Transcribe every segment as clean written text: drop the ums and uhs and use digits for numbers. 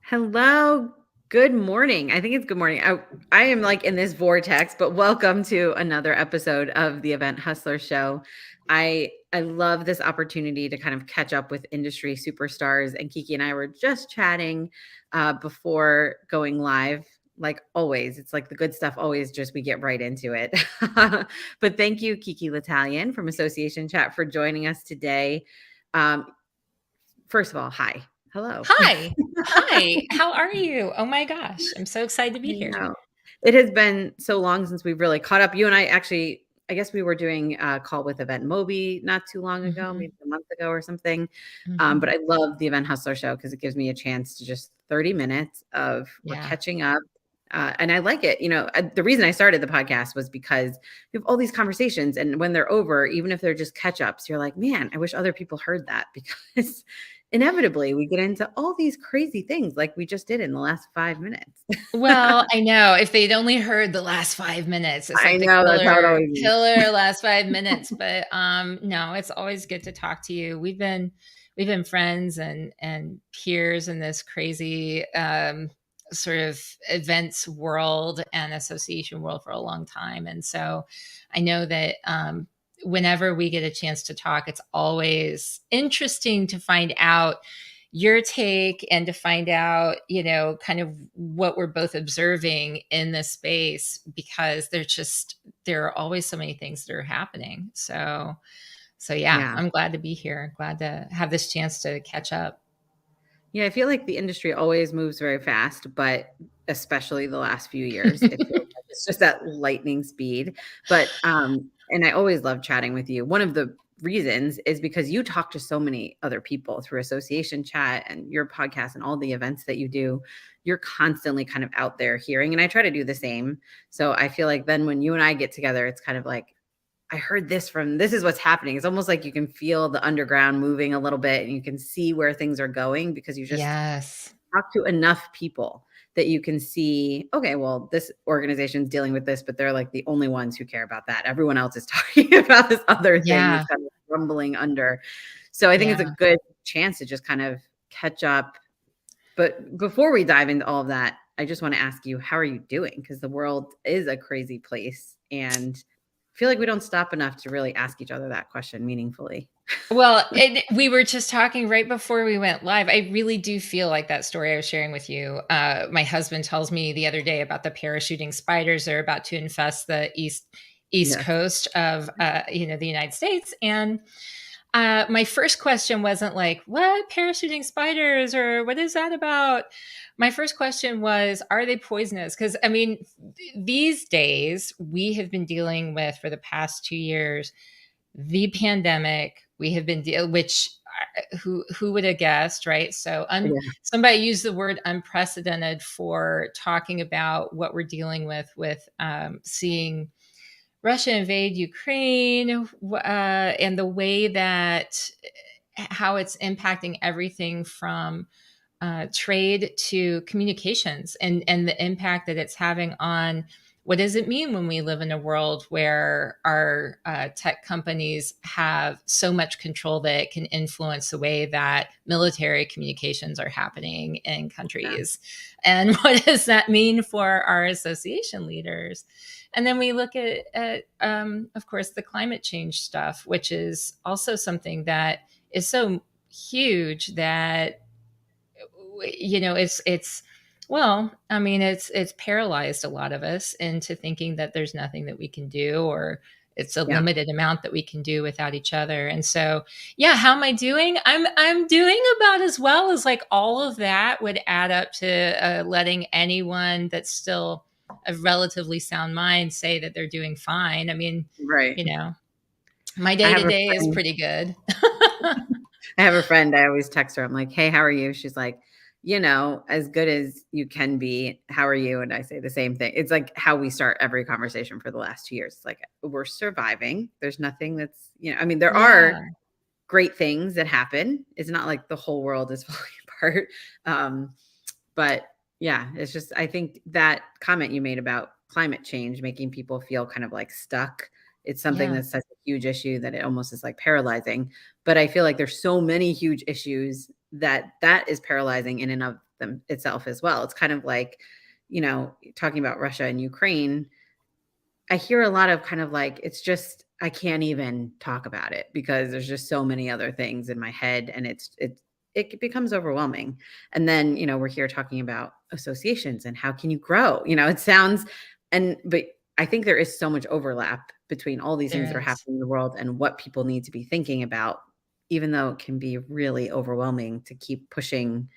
Hello. Good morning. I think it's good morning. I am like in this vortex, but welcome to another episode of the Event Hustler Show. I love this opportunity to kind of catch up with industry superstars. And KiKi and I were just chatting before going live. Like always, it's like the good stuff always just we get right into it. But thank you, KiKi L'Italien from Association Chat for joining us today. Um, First of all, hi. Hello. Hi. Hi. How are you? Oh my gosh. I'm so excited to I be here. know. It has been so long since we've really caught up. You and I actually, I guess we were doing a call with Event Moby not too long ago, Mhm, maybe a month ago or something. But mhm. I love the Event Hustler Show because it gives me a chance to just 30 minutes of we're Yeah. catching up. And I like it. The reason I started the podcast was because we have all these conversations. And when they're over, even if they're just catch ups, you're like, man, I wish other people heard that because inevitably we get into all these crazy things like we just did in the last 5 minutes. Well, I know if they'd only heard the last 5 minutes, it's I like the know, that's how it killer always is. killer last 5 minutes, but, no, it's always good to talk to you. We've been friends and peers in this crazy, sort of events world and association world for a long time, and so I know that, whenever we get a chance to talk, it's always interesting to find out your take and to find out, kind of what we're both observing in this space because there are always so many things that are happening. So yeah, Yeah. I'm glad to be here. Glad to have this chance to catch up. Yeah, I feel like the industry always moves very fast, but especially the last few years, it feels like it's just at lightning speed. And I always love chatting with you. One of the reasons is because you talk to so many other people through association chat and your podcast and all the events that you do. You're constantly kind of out there hearing, and I try to do the same. So I feel like then when you and I get together, it's kind of like, I heard this is what's happening. It's almost like you can feel the underground moving a little bit and you can see where things are going because you just Yes. talk to enough people that you can see, okay, well, this organization's dealing with this, but they're like the only ones who care about that. Everyone else is talking about this other thing Yeah. that's kind of rumbling under. So I think it's a Yeah. good chance to just kind of catch up. But before we dive into all of that, I just want to ask you, how are you doing? Because the world is a crazy place. And I feel like we don't stop enough to really ask each other that question meaningfully. Well, and we were just talking right before we went live. I really do feel like that story I was sharing with you. My husband tells me the other day about the parachuting spiders that are about to infest the east Yes. coast of the United States, and my first question wasn't like, "What parachuting spiders?" or "What is that about?" My first question was, "Are they poisonous?" Because I mean, these days we have been dealing with for the past 2 years the pandemic. We have been which who would have guessed, right? So Yeah. somebody used the word unprecedented for talking about what we're dealing with seeing Russia invade Ukraine, and the way that how it's impacting everything from trade to communications, and the impact that it's having on what does it mean when we live in a world where our tech companies have so much control that it can influence the way that military communications are happening in countries, and what does that mean for our association leaders? And then we look at of course, the climate change stuff, which is also something that is so huge that it's well, I mean, it's paralyzed a lot of us into thinking that there's nothing that we can do, or it's a Yeah. limited amount that we can do without each other. And so, yeah, how am I doing? I'm doing about as well as like all of that would add up to letting anyone that's still a relatively sound mind say that they're doing fine. I mean, Right. you know, my I day have to a day is friend. pretty good. I have a friend. I always text her. I'm like, "Hey, how are you?" She's like, as good as you can be. How are you? And I say the same thing. It's like how we start every conversation for the last 2 years. It's like we're surviving. There's nothing I mean, there are Yeah. great things that happen. It's not like the whole world is falling apart. Um, but yeah, it's just I think that comment you made about climate change making people feel kind of like stuck. It's something Yeah. that's such a huge issue that it almost is like paralyzing. But I feel like there's so many huge issues that is paralyzing in and of itself as well. It's kind of like, talking about Russia and Ukraine, I hear a lot of kind of like, it's just, I can't even talk about it because there's just so many other things in my head, and it becomes overwhelming. And then, we're here talking about associations and how can you grow? It sounds, but I think there is so much overlap between all these things that There are is. happening in the world and what people need to be thinking about, even though it can be really overwhelming to keep pushing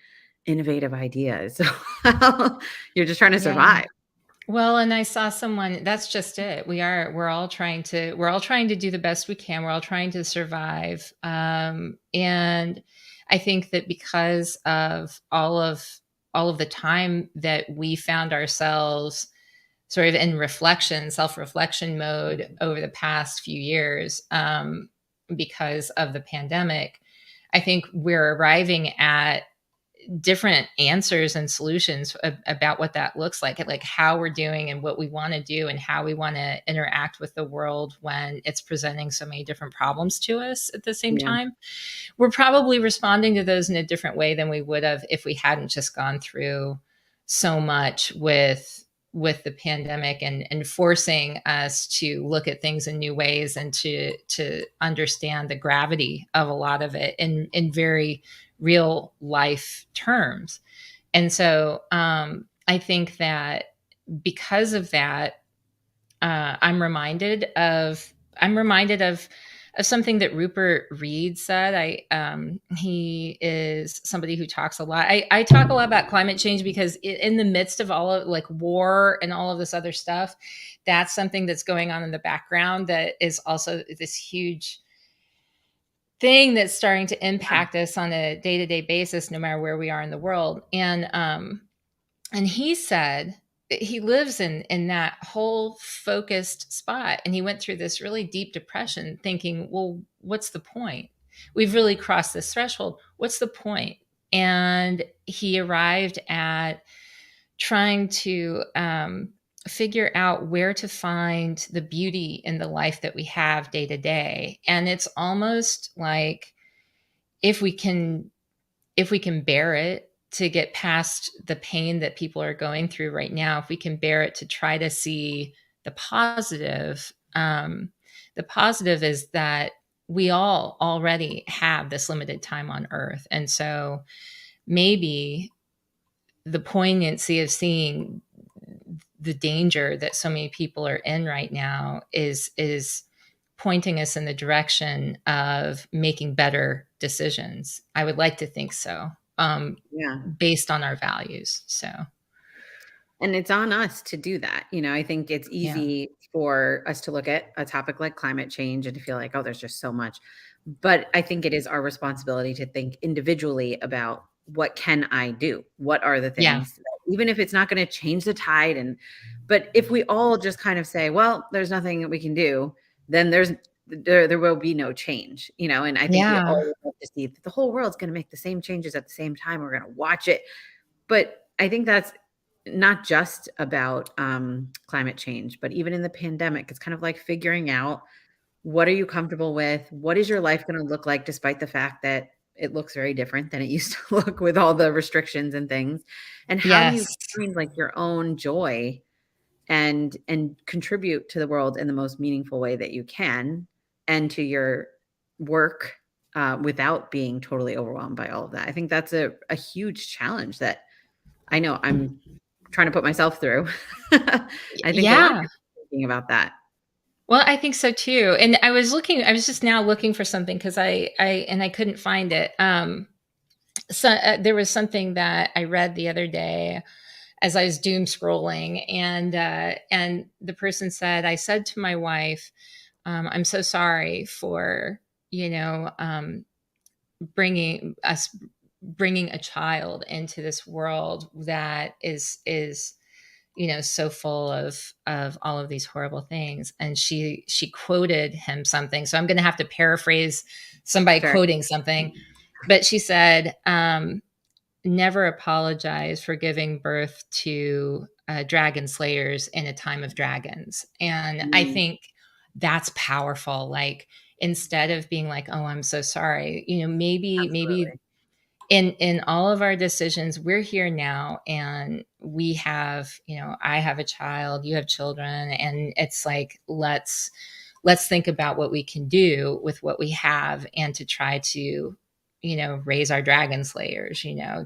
innovative ideas. You're just trying to Yeah. survive. Well, and I saw someone, that's just it. We're all trying to do the best we can. We're all trying to survive. And I think that because of all of the time that we found ourselves sort of in reflection, self-reflection mode over the past few years, because of the pandemic, I think we're arriving at different answers and solutions about what that looks like how we're doing and what we want to do and how we want to interact with the world when it's presenting so many different problems to us at the same Yeah. time. We're probably responding to those in a different way than we would have if we hadn't just gone through so much with the pandemic and forcing us to look at things in new ways and to understand the gravity of a lot of it in very real life terms. And so I think that because of that, I'm reminded of something that Rupert Reed said. He is somebody who talks a lot. I talk a lot about climate change because in the midst of all of like war and all of this other stuff, that's something that's going on in the background that is also this huge thing that's starting to impact us on a day-to-day basis, no matter where we are in the world. And he said he lives in that whole focused spot, and he went through this really deep depression thinking, well, what's the point? We've really crossed this threshold. What's the point? And he arrived at trying to figure out where to find the beauty in the life that we have day to day. And it's almost like if we can if we can bear it to get past the pain that people are going through right now, if we can bear it to try to see the positive is that we all already have this limited time on earth. And so maybe the poignancy of seeing the danger that so many people are in right now is pointing us in the direction of making better decisions. I would like to think so, Yeah. based on our values. So, And it's on us to do that. I think it's yeah. easy for us to look at a topic like climate change and to feel like, oh, there's just so much. But I think it is our responsibility to think individually about what can I do? What are the Yeah. things, even if it's not going to change the tide. But if we all just kind of say, well, there's nothing that we can do, then there will be no change, and I think we Yeah. all have to see that the whole world's going to make the same changes at the same time. We're going to watch it. But I think that's not just about climate change, but even in the pandemic, it's kind of like figuring out what are you comfortable with? What is your life going to look like, despite the fact that it looks very different than it used to look with all the restrictions and things? And how do you Yes. find like your own joy and contribute to the world in the most meaningful way that you can, and to your work, without being totally overwhelmed by all of that? I think that's a huge challenge that I know I'm trying to put myself through. I think a lot of Yeah. people are thinking about that. Well, I think so too. And I was just now looking for something because I couldn't find it. So there was something that I read the other day as I was doom scrolling, and the person said, I said to my wife, I'm so sorry for, you know, bringing us bringing a child into this world that is so full of all of these horrible things. And she quoted him something, so I'm going to have to paraphrase somebody Sure. quoting something, but she said, never apologize for giving birth to dragon slayers in a time of dragons. And I Mm, think that's powerful. Like, instead of being like, oh, I'm so sorry, maybe absolutely. in all of our decisions, we're here now, and we have, I have a child, you have children, and it's like, let's think about what we can do with what we have, and to try to, raise our dragon slayers,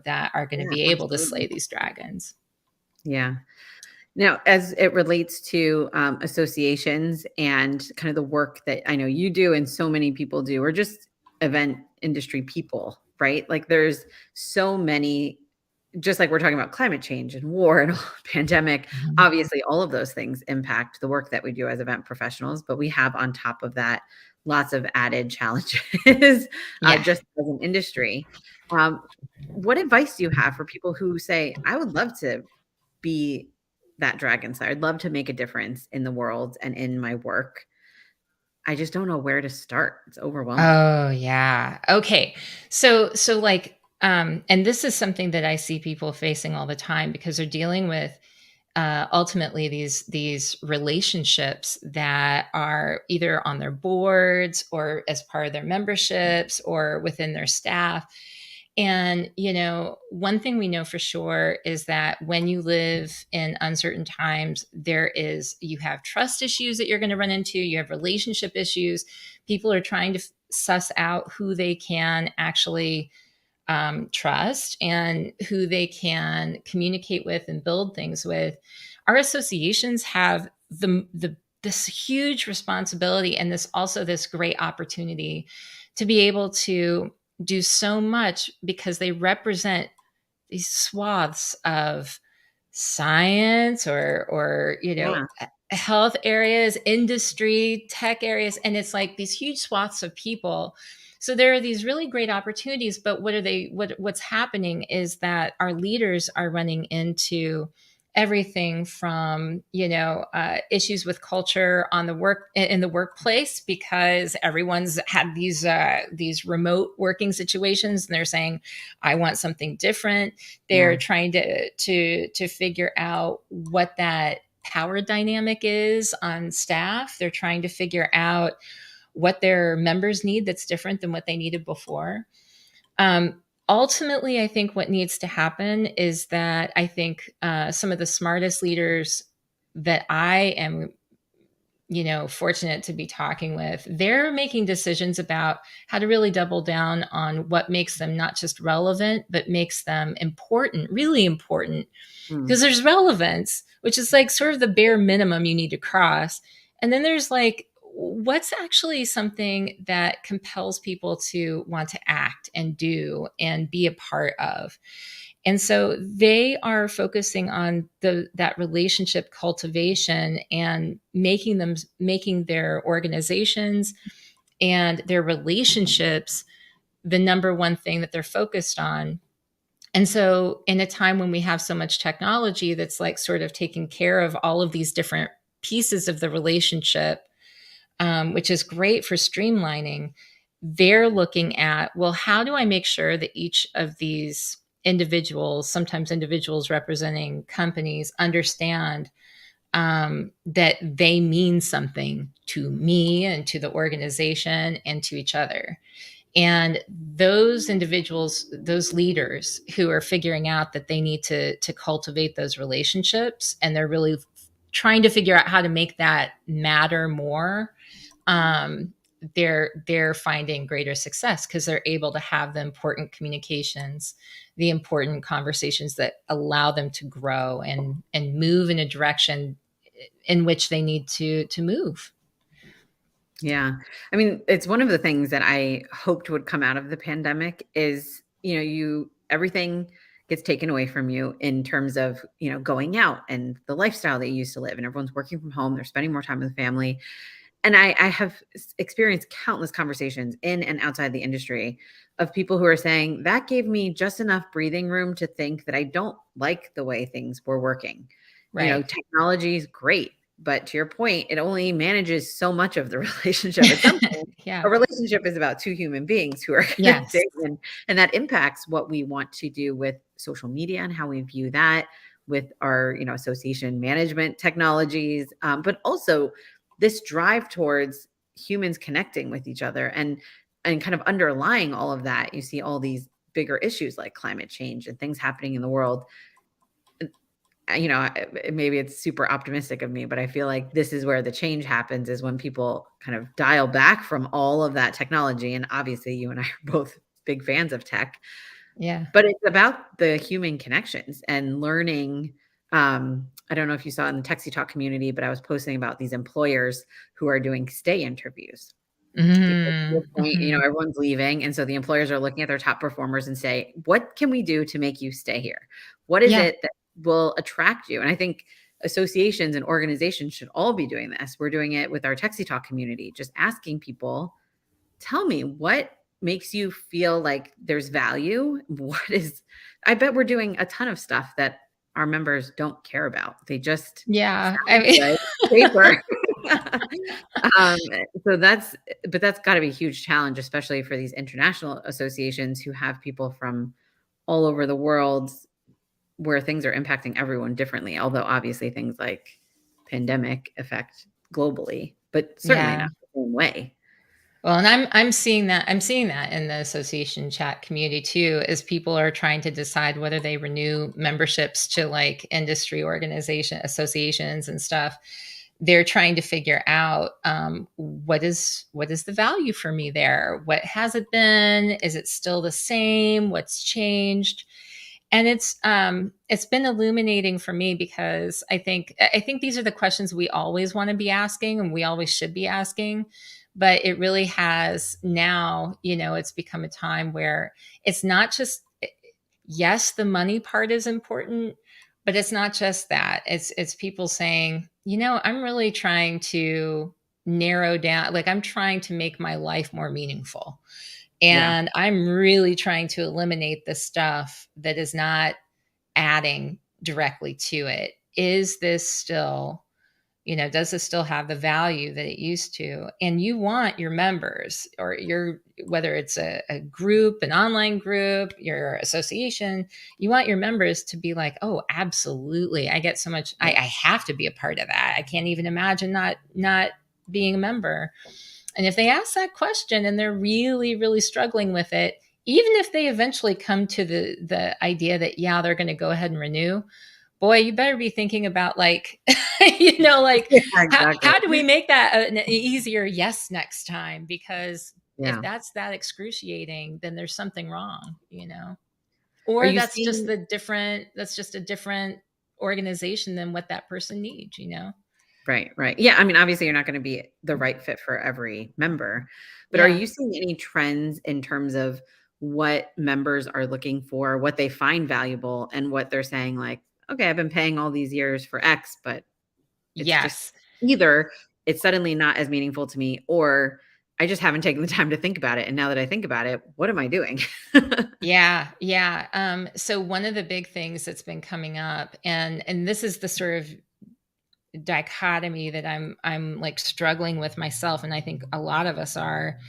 that are going to Yeah, be able to slay absolutely. these dragons. Yeah. Now, as it relates to associations and kind of the work that I know you do and so many people do, or just event industry people, right? Like there's so many, just like we're talking about climate change and war and pandemic, Mhm. obviously all of those things impact the work that we do as event professionals, but we have on top of that lots of added challenges Yeah. just as an industry. Um, what advice do you have for people who say, I would love to be that dragon slayer. I'd love to make a difference in the world and in my work. I just don't know where to start. It's overwhelming. Oh, yeah. Okay. So like, and this is something that I see people facing all the time, because they're dealing with, ultimately, these relationships that are either on their boards or as part of their memberships or within their staff. And, one thing we know for sure is that when you live in uncertain times, you have trust issues that you're going to run into, you have relationship issues. People are trying to suss out who they can actually trust and who they can communicate with and build things with. Our associations have this huge responsibility, and this great opportunity to be able to do so much, because they represent these swaths of science, or Yeah. health areas, industry, tech areas, and it's like these huge swaths of people. So there are these really great opportunities, but what's happening is that our leaders are running into everything from, issues with culture on the work in the workplace, because everyone's had these remote working situations, and they're saying, I want something different. They're Yeah. trying to figure out what that power dynamic is on staff. They're trying to figure out what their members need that's different than what they needed before. Ultimately, I think what needs to happen is that I think some of the smartest leaders that I am, fortunate to be talking with, they're making decisions about how to really double down on what makes them not just relevant, but makes them important, really important. Mm. Because there's relevance, which is like sort of the bare minimum you need to cross. And then there's like, what's actually something that compels people to want to act and do and be a part of. And so they are focusing on that relationship cultivation and making their organizations and their relationships the number one thing that they're focused on. And so, in a time when we have so much technology that's like sort of taking care of all of these different pieces of the relationship, which is great for streamlining, they're looking at, well, how do I make sure that each of these individuals, sometimes individuals representing companies, understand that they mean something to me and to the organization and to each other. And those individuals, those leaders who are figuring out that they need to cultivate those relationships, and they're really trying to figure out how to make that matter more, um, they're finding greater success, because they're able to have the important communications, the important conversations that allow them to grow and move in a direction in which they need to move. Yeah. I mean, it's one of the things that I hoped would come out of the pandemic is, everything gets taken away from you in terms of, going out and the lifestyle that you used to live, and everyone's working from home, they're spending more time with the family. And I have experienced countless conversations in and outside the industry of people who are saying that gave me just enough breathing room to think that I don't like the way things were working. Right. Technology is great, but to your point, it only manages so much of the relationship. At some point, Yeah. a relationship is about two human beings who are Yes. connected, and that impacts what we want to do with social media and how we view that, with our association management technologies, but also this drive towards humans connecting with each other, and kind of underlying all of that, you see all these bigger issues like climate change and things happening in the world, maybe it's super optimistic of me, but I feel like this is where the change happens, is when people kind of dial back from all of that technology. And obviously, you and I are both big fans of tech, Yeah. but it's about the human connections and learning. I don't know if you saw in the Texie Talk community, but I was posting about these employers who are doing stay interviews. Because to your Mhm. point, Mhm. everyone's leaving, and so the employers are looking at their top performers and say, "What can we do to make you stay here? What is Yeah. it that will attract you?" And I think associations and organizations should all be doing this. We're doing it with our Texie Talk community, just asking people, "Tell me what makes you feel like there's value? What is?" I bet we're doing a ton of stuff that our members don't care about. They just Yeah. I sound mean good on paper. Um, so that's got to be a huge challenge, especially for these international associations who have people from all over the world, where things are impacting everyone differently. Although obviously things like pandemic affect globally, but certainly Yeah. not the same way. Well, and I'm seeing that in the association chat community too, as people are trying to decide whether they renew memberships to like industry organization associations and stuff. They're trying to figure out what is the value for me there? What has it been? Is it still the same? What's changed? And it's been illuminating for me, because I think these are the questions we always want to be asking and we always should be asking. But it really has now, it's become a time where it's not just, yes, the money part is important, but it's not just that. It's people saying, I'm really trying to narrow down, like I'm trying to make my life more meaningful. Yeah. And I'm really trying to eliminate the stuff that is not adding directly to it. Is this still, does this still have the value that it used to? And you want your members, or whether it's a group, an online group, your association, you want your members to be like, oh, absolutely. I get so much, I have to be a part of that. I can't even imagine not being a member. And if they ask that question and they're really, really struggling with it, even if they eventually come to the idea that, yeah, they're going to go ahead and renew, boy, you better be thinking about like, like Yeah, how do exactly. we make that an easier yes next time? Because if Yeah. that's that excruciating, then there's something wrong. Are Or you that's just seeing? a different organization than what that person needs. Right, right. Yeah, I mean, obviously, you're not gonna be the right fit for every member, but are Yeah. you seeing any trends in terms of what members are looking for, what they find valuable, and what they're saying like, "Okay, I've been paying all these years for X, but it's just Yes. either it's suddenly not as meaningful to me, or I just haven't taken the time to think about it, and now that I think about it, what am I doing?" Yeah, yeah. So one of the big things that's been coming up, and this is the sort of dichotomy that I'm like struggling with myself, and I think a lot of us are,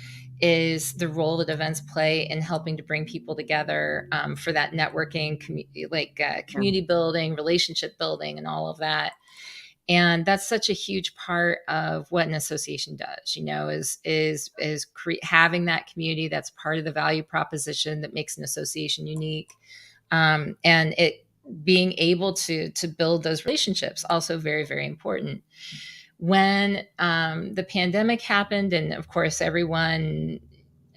is the role that events play in helping to bring people together, for that networking, Yeah, community building, relationship building, and all of that. And that's such a huge part of what an association does, having that community that's part of the value proposition that makes an association unique. And it being able to build those relationships, also very, very important. When the pandemic happened, and of course everyone,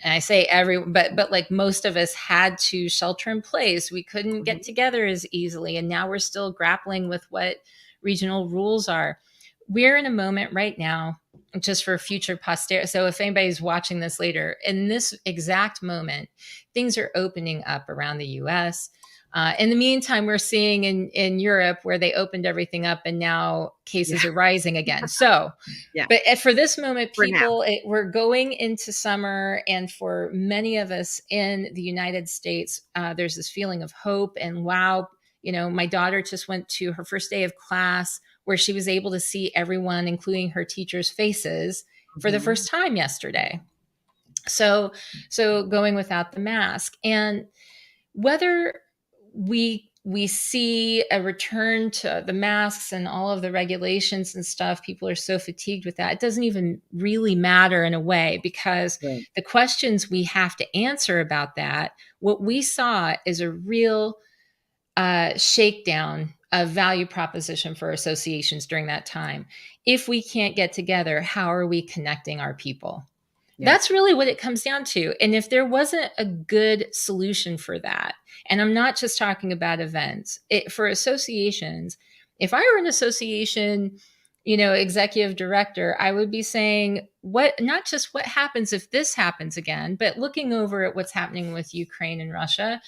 and I say everyone, but like most of us had to shelter in place. We couldn't get mhm, together as easily, and now we're still grappling with what regional rules are. We're in a moment right now, just for future posterity. So if anybody's watching this later, in this exact moment, things are opening up around the U.S. In the meantime, we're seeing in Europe where they opened everything up, and now cases yeah, are rising again. So yeah, but for this moment, for now. we're going into summer, and for many of us in the United States, there's this feeling of hope and wow. My daughter just went to her first day of class, where she was able to see everyone, including her teachers' faces, for the Mhm, first time yesterday. So, going without the mask, and whether we we see a return to the masks and all of the regulations and stuff. People are so fatigued with that. It doesn't even really matter in a way, because Right. the questions we have to answer about that, what we saw is a real shakedown of value proposition for associations during that time. If we can't get together, how are we connecting our people? Yeah. That's really what it comes down to. And if there wasn't a good solution for that, and I'm not just talking about events, for associations, if I were an association, executive director, I would be saying, what, not just what happens if this happens again, but looking over at what's happening with Ukraine and Russia.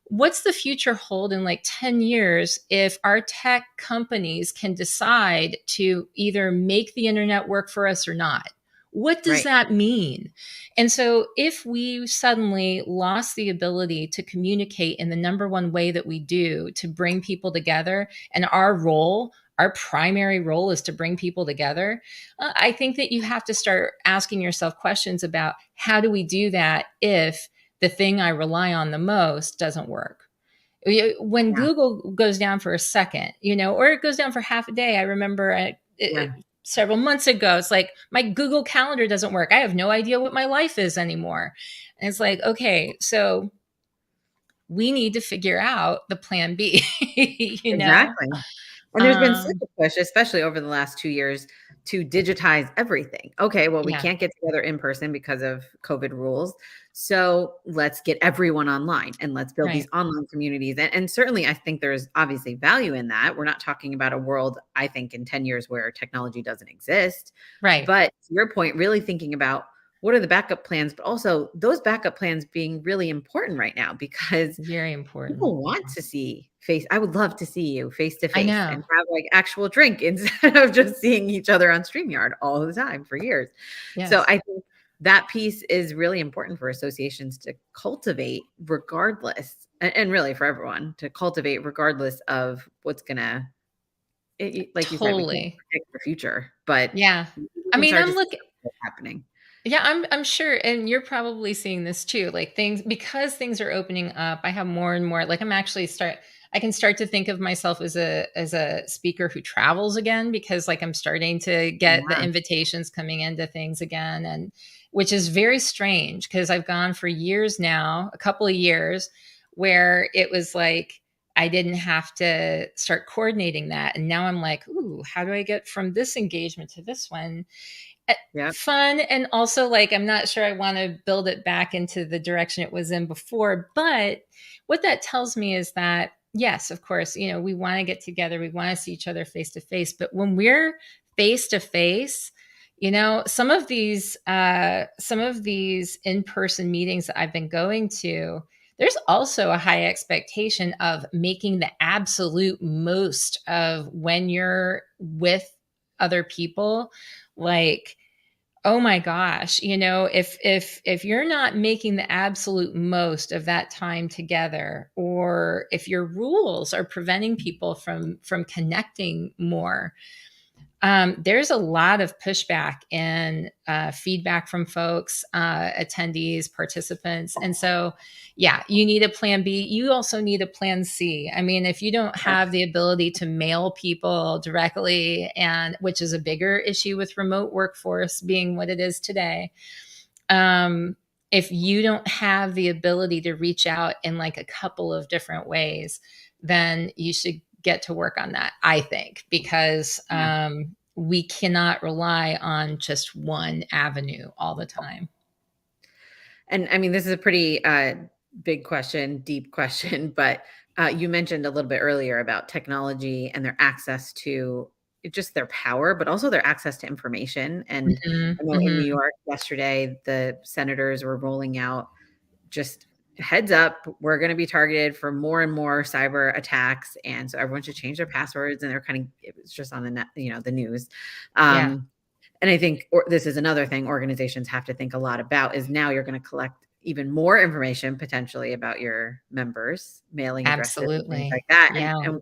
What's the future hold in like 10 years if our tech companies can decide to either make the internet work for us or not? What does Right. that mean? And so, if we suddenly lost the ability to communicate in the number one way that we do to bring people together, and our primary role is to bring people together, I think that you have to start asking yourself questions about how do we do that if the thing I rely on the most doesn't work. When Yeah. Google goes down for a second, or it goes down for half a day, I remember Yeah. several months ago, it's like my Google Calendar doesn't work. I have no idea what my life is anymore. And it's like, okay, so we need to figure out the plan B, you know? Exactly. And there's been such Um, a push, especially over the last 2 years, to digitize everything. Okay, well, we yeah, can't get together in person because of COVID rules. So let's get everyone online and let's build these right, online communities. And certainly, I think there's obviously value in that. We're not talking about a world, I think, in 10 years where technology doesn't exist. right. But to your point, really thinking about what are the backup plans, but also those backup plans being really important right now because Very important. people want to see face I would love to see you face to I face and know. have, like, actual drink instead of just seeing each other on StreamYard all the time for years. So Yes, I think that piece is really important for associations to cultivate regardless and really for everyone to cultivate regardless of what's gonna like you said, we can't totally. predict the future, but Yeah. we I can mean, start to I'm see looking. what's happening. Yeah, I'm sure, and you're probably seeing this too. Like things, because things are opening up, I have more and more. Like I'm actually start. I can start to think of myself as a speaker who travels again, because like I'm starting to get the Yeah, invitations coming into things again, and which is very strange because I've gone for years now, a couple of years, where it was like I didn't have to start coordinating that, and now I'm like, ooh, how do I get from this engagement to this one? Uh, yep, Fun, and also like I'm not sure I want to build it back into the direction it was in before, but what that tells me is that yes, of course, we want to get together, we want to see each other face to face, but when we're face to face, some of these in-person meetings that I've been going to, there's also a high expectation of making the absolute most of when you're with other people. Like, oh my gosh, if you're not making the absolute most of that time together, or if your rules are preventing people from connecting more, there's a lot of pushback and feedback from folks, attendees, participants. And so, yeah, you need a plan B. You also need a plan C. I mean, if you don't have yes, the ability to mail people directly, and which is a bigger issue with remote workforce being what it is today, if you don't have the ability to reach out in like a couple of different ways, then you should get to work on that, I think, because yeah. we cannot rely on just one avenue all the time. And I mean, this is a pretty big question, deep question, but you mentioned a little bit earlier about technology and their access to just their power, but also their access to information. And Mhm, I know in New mhm. York yesterday, the senators were rolling out just heads up, we're going to be targeted for more and more cyber attacks. And so everyone should change their passwords. And they're kind of, it was just on the net, the news. Yeah, Um, and I think this is another thing organizations have to think a lot about is now you're going to collect even more information potentially about your members, mailing addresses and things absolutely. like that. Yeah. And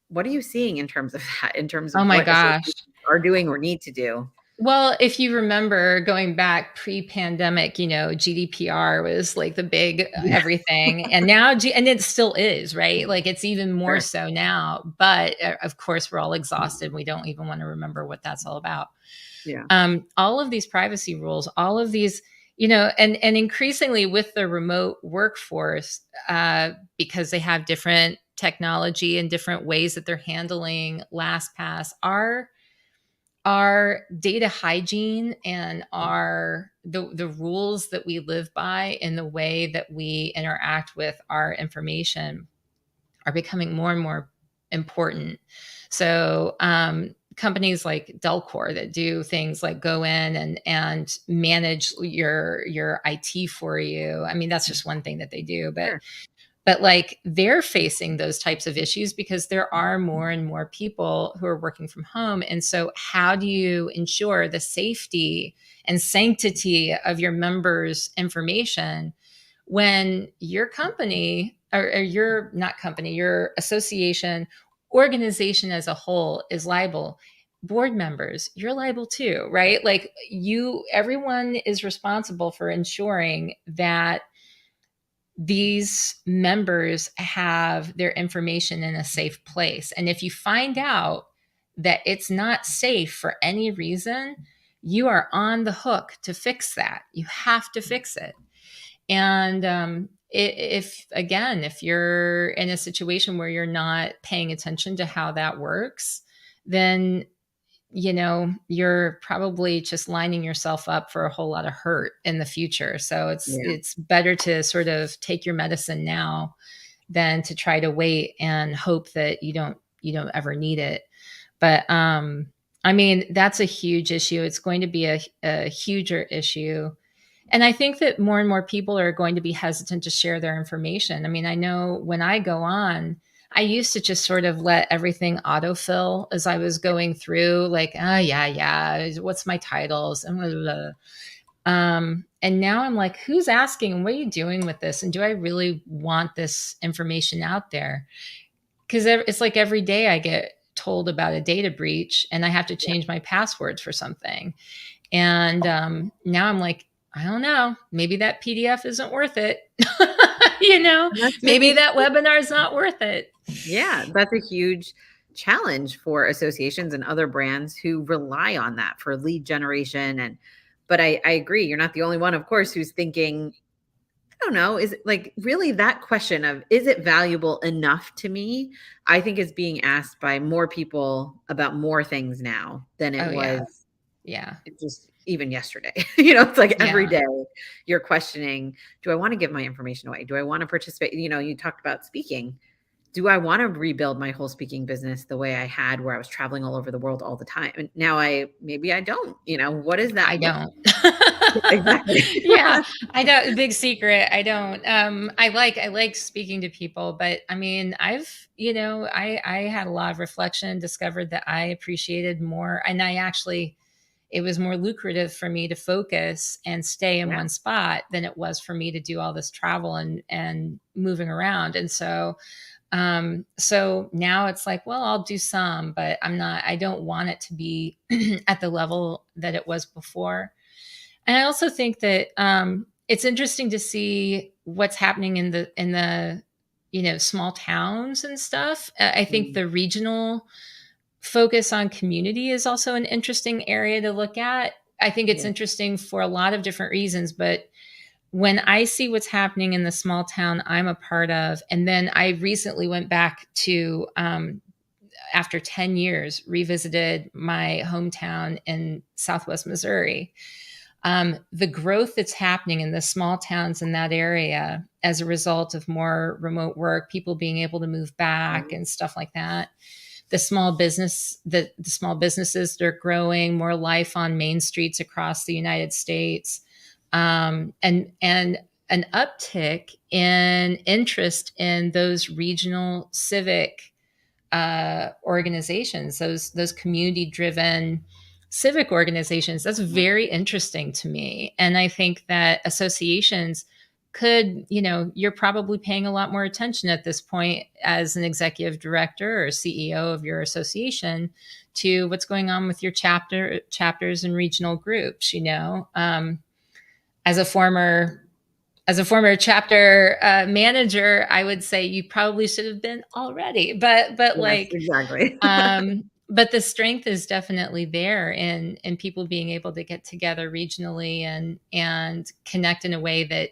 what are you seeing in terms of that, in terms Oh of my what gosh. associations are doing or need to do? Well, if you remember going back pre-pandemic, GDPR was like the big Yeah. everything. And now, and it still is, right? Like it's even more Sure. so now. But of course, we're all exhausted. We don't even want to remember what that's all about. Yeah. All of these privacy rules, all of these, and increasingly with the remote workforce, because they have different technology and different ways that they're handling LastPass, our data hygiene and the rules that we live by in the way that we interact with our information are becoming more and more important. So companies like Delcor that do things like go in and manage your IT for you. I mean, that's just one thing that they do, Sure. but like they're facing those types of issues because there are more and more people who are working from home. And so how do you ensure the safety and sanctity of your members' information when your company, or your not company, your association, organization as a whole is liable? Board members, you're liable too, right? Like everyone is responsible for ensuring that these members have their information in a safe place. And if you find out that it's not safe for any reason, you are on the hook to fix that. You have to fix it. And if, again, if you're in a situation where you're not paying attention to how that works, then you're probably just lining yourself up for a whole lot of hurt in the future. So Yeah. it's better to sort of take your medicine now than to try to wait and hope that you don't ever need it. But I mean, that's a huge issue. It's going to be a huger issue. And I think that more and more people are going to be hesitant to share their information. I mean, I know when I go on, I used to just sort of let everything autofill as I was going through, like, oh, yeah, what's my titles? And blah, blah, blah. And now I'm like, who's asking? What are you doing with this? And do I really want this information out there? Because it's like every day I get told about a data breach and I have to Yeah. change my passwords for something. And now I'm like, I don't know, maybe that PDF isn't worth it. And that's Maybe really that webinar is not worth it. Yeah, that's a huge challenge for associations and other brands who rely on that for lead generation. And but I agree, you're not the only one, of course, who's thinking, I don't know, is it like really that question of is it valuable enough to me? I think is being asked by more people about more things now than it Oh, yeah. was Yeah. just even yesterday. It's like every Yeah. day you're questioning, do I want to give my information away? Do I want to participate? You talked about speaking. Do I want to rebuild my whole speaking business the way I had where I was traveling all over the world all the time? And now maybe I don't, what does I that look don't. like? Exactly. Yeah, I don't. Big secret. I don't. I like speaking to people, but I mean, I had a lot of reflection, discovered that I appreciated more, and it was more lucrative for me to focus and stay in Yeah. one spot than it was for me to do all this travel and moving around. And so now it's like, well, I'll do some, but I don't want it to be at the level that it was before. And I also think that it's interesting to see what's happening in the small towns and stuff. I think Mm, the regional focus on community is also an interesting area to look at. I think it's yeah. interesting for a lot of different reasons, but when I see what's happening in the small town I'm a part of, and then I recently went back to, after 10 years, revisited my hometown in Southwest Missouri. The growth that's happening in the small towns in that area as a result of more remote work, people being able to move back Right. and stuff like that. The small businesses that are growing, more life on main streets across the United States, and an uptick in interest in those regional civic organizations, those community driven civic organizations. That's Yeah. very interesting to me, and I think that associations could, you're probably paying a lot more attention at this point as an executive director or CEO of your association to what's going on with your chapters and regional groups. As a former chapter manager, I would say you probably should have been already, but Yes, exactly. but the strength is definitely there in people being able to get together regionally and connect in a way that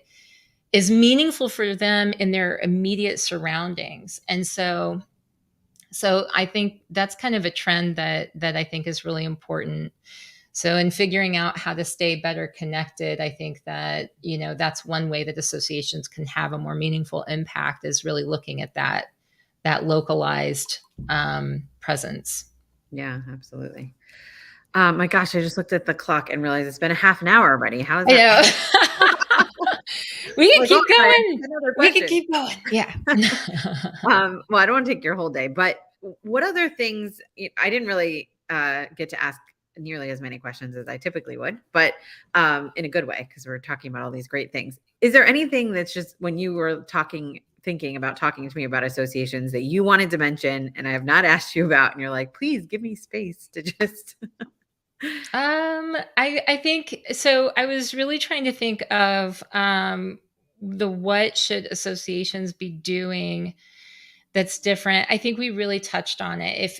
is meaningful for them in their immediate surroundings. And so I think that's kind of a trend that I think is really important. So in figuring out how to stay better connected, I think that, that's one way that associations can have a more meaningful impact, is really looking at that localized presence. Yeah, absolutely. My gosh, I just looked at the clock and realized it's been a half an hour already. How is I that? know. We can Like, oh, keep I have going. another We can question. keep going. Yeah. Well, I don't want to take your whole day, but what other things I didn't really get to ask nearly as many questions as I typically would, but in a good way, because we're talking about all these great things. Is there anything that's just when you were thinking about talking to me about associations that you wanted to mention and I have not asked you about, and you're like, please give me space to just I think so. I was really trying to think of the what should associations be doing that's different. I think we really touched on it.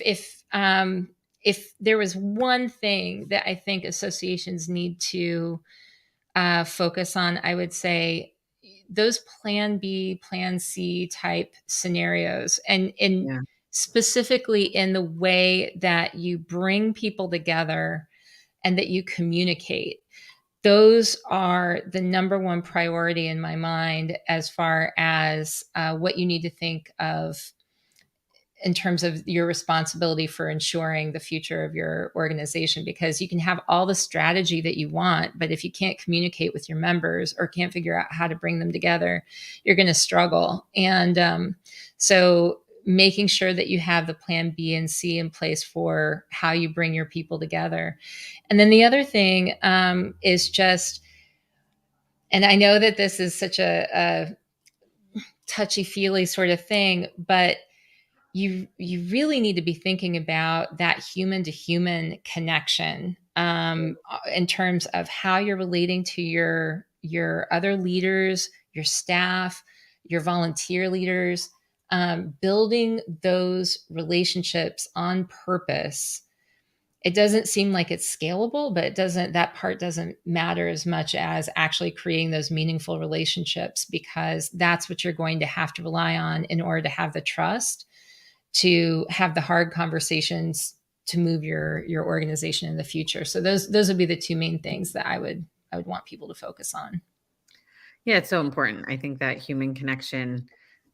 If there was one thing that I think associations need to focus on, I would say those plan B, plan C type scenarios, and in yeah, specifically in the way that you bring people together and that you communicate. Those are the number one priority in my mind as far as what you need to think of in terms of your responsibility for ensuring the future of your organization, because you can have all the strategy that you want, but if you can't communicate with your members or can't figure out how to bring them together, you're going to struggle. And so making sure that you have the plan B and C in place for how you bring your people together. And then the other thing is just, and I know that this is such a touchy feely sort of thing, but you really need to be thinking about that human to human connection in terms of how you're relating to your other leaders, your staff, your volunteer leaders, building those relationships on purpose. It doesn't seem like it's scalable, but that part doesn't matter as much as actually creating those meaningful relationships, because that's what you're going to have to rely on in order to have the trust to have the hard conversations to move your organization in the future. So those would be the two main things that I would want people to focus on. yeah, it's so important. I think that human connection,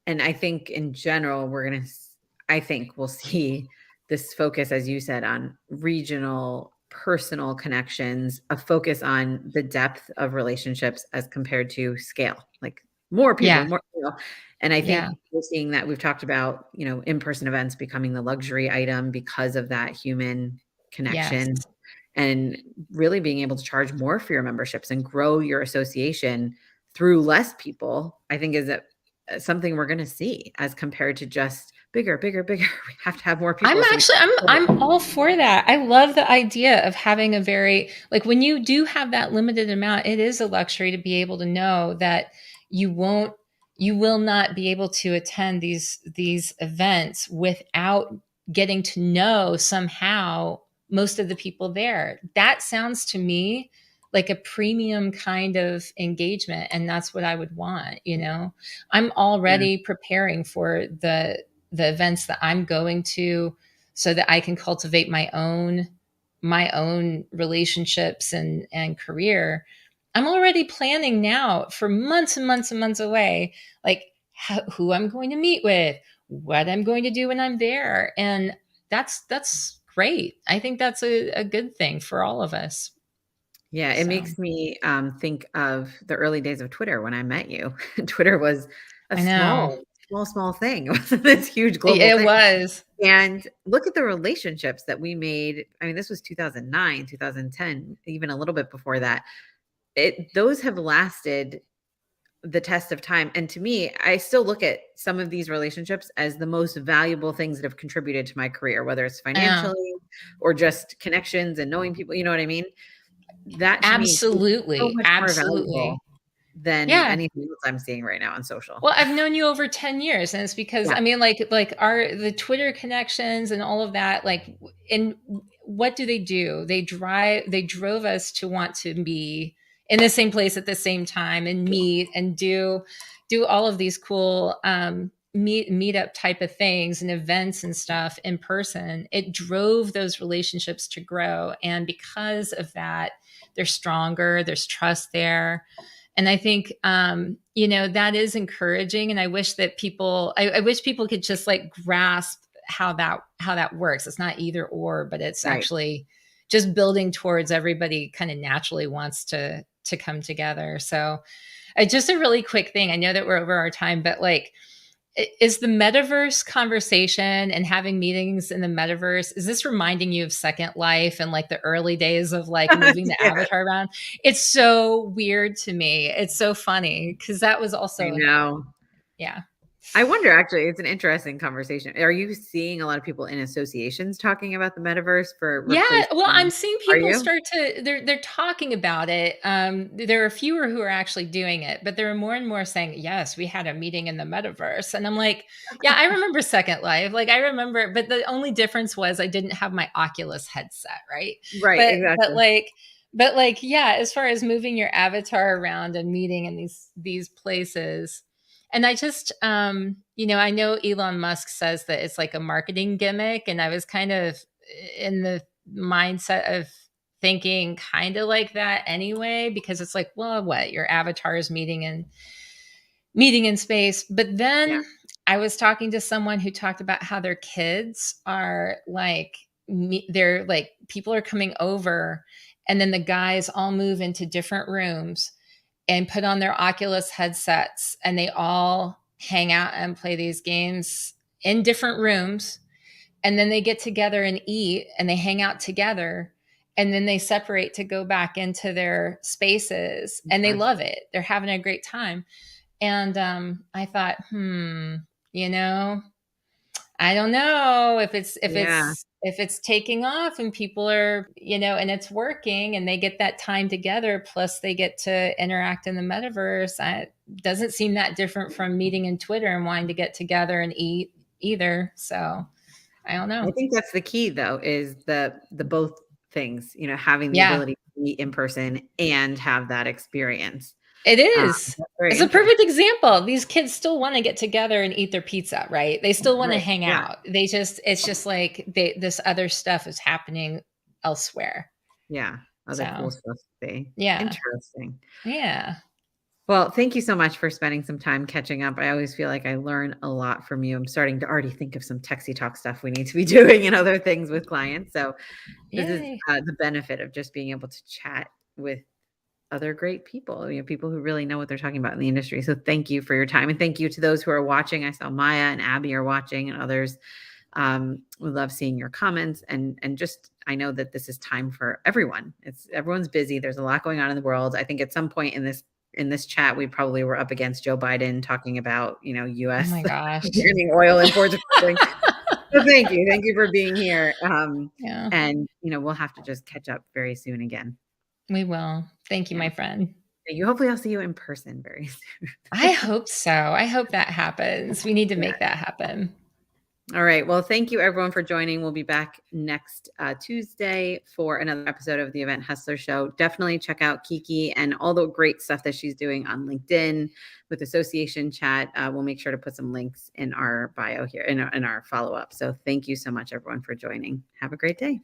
and I think in general, I think we'll see this focus, as you said, on regional personal connections, a focus on the depth of relationships as compared to scale, like more people, Yeah. more, and I Yeah. think we're seeing that. We've talked about, in-person events becoming the luxury item because of that human Yes. connection, and really being able to charge more for your memberships and grow your association through less people, I think is something we're going to see as compared to just bigger, bigger, bigger. We have to have more I'm people. So we actually I'm all for that. I love the idea of having a very, like, when you do have that limited amount, it is a luxury to be able to know that you won't you will not be able to attend these events without getting to know somehow most of the people there. That sounds to me like a premium kind of engagement, and that's what I would want. I'm yeah, already preparing for the events that I'm going to, so that I can cultivate my own relationships and career. I'm already planning now for months and months and months away, like who I'm going to meet with, what I'm going to do when I'm there. And that's great. I think that's a good thing for all of us. yeah. It So makes me think of the early days of Twitter when I met you. Twitter was a I know small thing. It wasn't this huge global it thing. was. And look at the relationships that we made. I mean, this was 2009, 2010, even a little bit before that. Those have lasted the test of time. And to me, I still look at some of these relationships as the most valuable things that have contributed to my career, whether it's Yeah, financially or just connections and knowing people, you know what I mean? That to me is so absolutely, much more valuable absolutely. than Yeah. anything else I'm seeing right now on social. Well, I've known you over 10 years, and it's because, Yeah, I mean, like our the Twitter connections and all of that, like, and what do? They drove us to want to be in the same place at the same time and meet and do all of these cool meetup type of things and events and stuff in person. It drove those relationships to grow. And because of that, they're stronger, there's trust there. And I think, that is encouraging. And I wish that I wish people could just like grasp how that works. It's not either or, but it's right. actually just building towards everybody kind of naturally wants to come together. So, just a really quick thing. I know that we're over our time, but like, is the metaverse conversation and having meetings in the metaverse, is this reminding you of Second Life and like the early days of like moving the Yeah, avatar around? It's so weird to me. It's so funny because that was I also, know. yeah. I wonder, actually, it's an interesting conversation. Are you seeing a lot of people in associations talking about the metaverse for Yeah, well, I'm replacing? seeing Are people you? start to they're talking about it. There are fewer who are actually doing it, but there are more and more saying, "Yes, we had a meeting in the metaverse." And I'm like, "Yeah, I remember Second Life. Like I remember, but the only difference was I didn't have my Oculus headset, right? Right, But but exactly. like but like yeah, as far as moving your avatar around and meeting in these places, and I just, I know Elon Musk says that it's like a marketing gimmick, and I was kind of in the mindset of thinking kind of like that anyway, because it's like, well, what your avatar is meeting in space. But Yeah, then I was talking to someone who talked about how their kids are like, they're like, people are coming over, and then the guys all move into different rooms and put on their Oculus headsets, and they all hang out and play these games in different rooms, and then they get together and eat and they hang out together, and then they separate to go back into their spaces, and they gosh. love it, they're having a great time. And I thought, you know I don't know if Yeah. it's taking off and people are, and it's working and they get that time together, plus they get to interact in the metaverse. It doesn't seem that different from meeting in Twitter and wanting to get together and eat either. So I don't know. I think that's the key, though, is the both things, having the Yeah, ability to meet in person and have that experience. it is. That's very It's a interesting. perfect example. These kids still want to get together and eat their pizza, right? They still want to Right, hang yeah, out. It's just like this other stuff is happening elsewhere. yeah, other So, cool stuff to see. yeah. Interesting. Yeah. Well, thank you so much for spending some time catching up. I always feel like I learn a lot from you. I'm starting to already think of some Texie Talk stuff we need to be doing and other things with clients. So this is Yay. the benefit of just being able to chat with other great people, people who really know what they're talking about in the industry. So thank you for your time. And thank you to those who are watching. I saw Maya and Abby are watching and others. We love seeing your comments and just I know that this is time for everyone. Everyone's busy. There's a lot going on in the world. I think at some point in this chat, we probably were up against Joe Biden talking about, Oh US my gosh. banning oil imports or something. So thank you. Thank you for being here. Yeah, And we'll have to just catch up very soon again. we will. Thank you, Yeah. my friend. Thank you. Hopefully I'll see you in person very soon. I hope so. I hope that happens. We need to Yeah. make that happen. All right. Well, thank you everyone for joining. We'll be back next Tuesday for another episode of the Event Hustler Show. Definitely check out Kiki and all the great stuff that she's doing on LinkedIn with Association Chat. We'll make sure to put some links in our bio here in our follow up. So thank you so much, everyone, for joining. Have a great day.